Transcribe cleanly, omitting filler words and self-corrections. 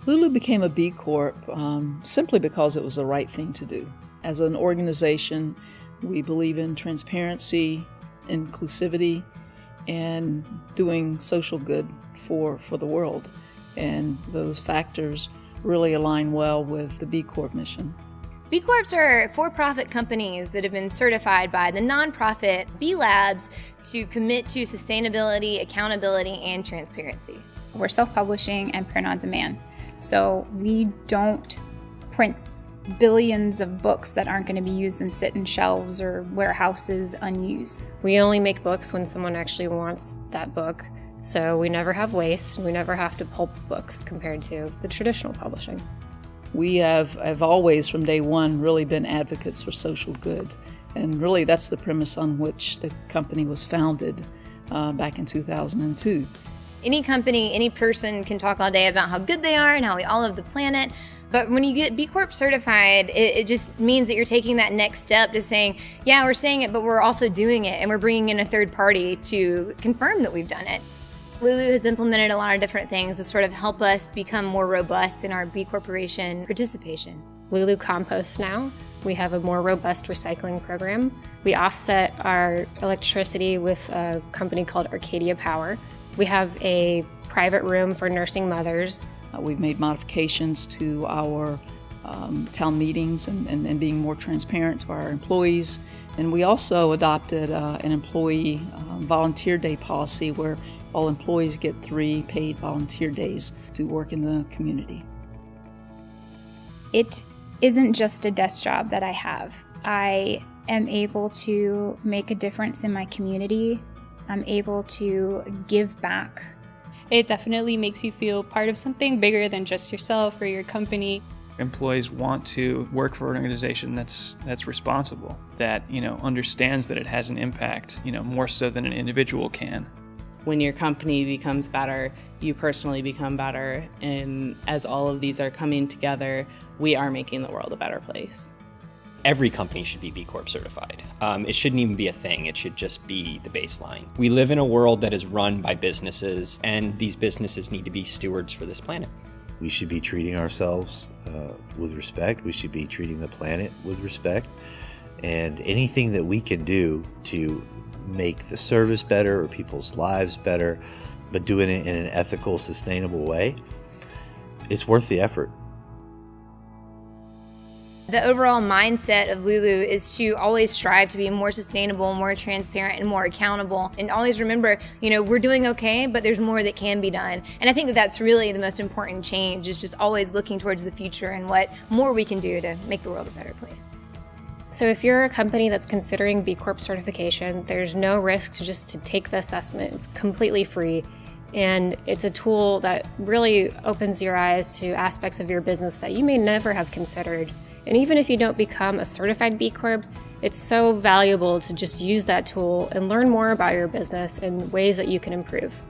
Lulu became a B Corp simply because it was the right thing to do. As an organization, we believe in transparency, inclusivity, and doing social good for the world. And those factors really align well with the B Corp mission. B Corps are for-profit companies that have been certified by the nonprofit B Labs to commit to sustainability, accountability, and transparency. We're self-publishing and print on demand. So we don't print billions of books that aren't going to be used and sit in shelves or warehouses unused. We only make books when someone actually wants that book. So we never have waste. We never have to pulp books compared to the traditional publishing. We have always, from day one, really been advocates for social good. And really that's the premise on which the company was founded back in 2002. Any company, any person can talk all day about how good they are and how we all love the planet. But when you get B Corp certified, it just means that you're taking that next step to saying, yeah, we're saying it, but we're also doing it. And we're bringing in a third party to confirm that we've done it. Lulu has implemented a lot of different things to sort of help us become more robust in our B Corporation participation. Lulu composts now. We have a more robust recycling program. We offset our electricity with a company called Arcadia Power. We have a private room for nursing mothers. We've made modifications to our town meetings and being more transparent to our employees. And we also adopted an employee volunteer day policy where all employees get 3 paid volunteer days to work in the community. It isn't just a desk job that I have. I am able to make a difference in my community. I'm able to give back. It definitely makes you feel part of something bigger than just yourself or your company. Employees want to work for an organization that's responsible, that understands that it has an impact, more so than an individual can. When your company becomes better, you personally become better, and as all of these are coming together, we are making the world a better place. Every company should be B Corp certified. It shouldn't even be a thing, it should just be the baseline. We live in a world that is run by businesses, and these businesses need to be stewards for this planet. We should be treating ourselves with respect. We should be treating the planet with respect. And anything that we can do to make the service better or people's lives better, but doing it in an ethical, sustainable way, it's worth the effort. The overall mindset of Lulu is to always strive to be more sustainable, more transparent, and more accountable. And always remember, we're doing okay, but there's more that can be done. And I think that that's really the most important change, is just always looking towards the future and what more we can do to make the world a better place. So if you're a company that's considering B Corp certification, there's no risk to take the assessment. It's completely free. And it's a tool that really opens your eyes to aspects of your business that you may never have considered. And even if you don't become a certified B Corp, it's so valuable to just use that tool and learn more about your business and ways that you can improve.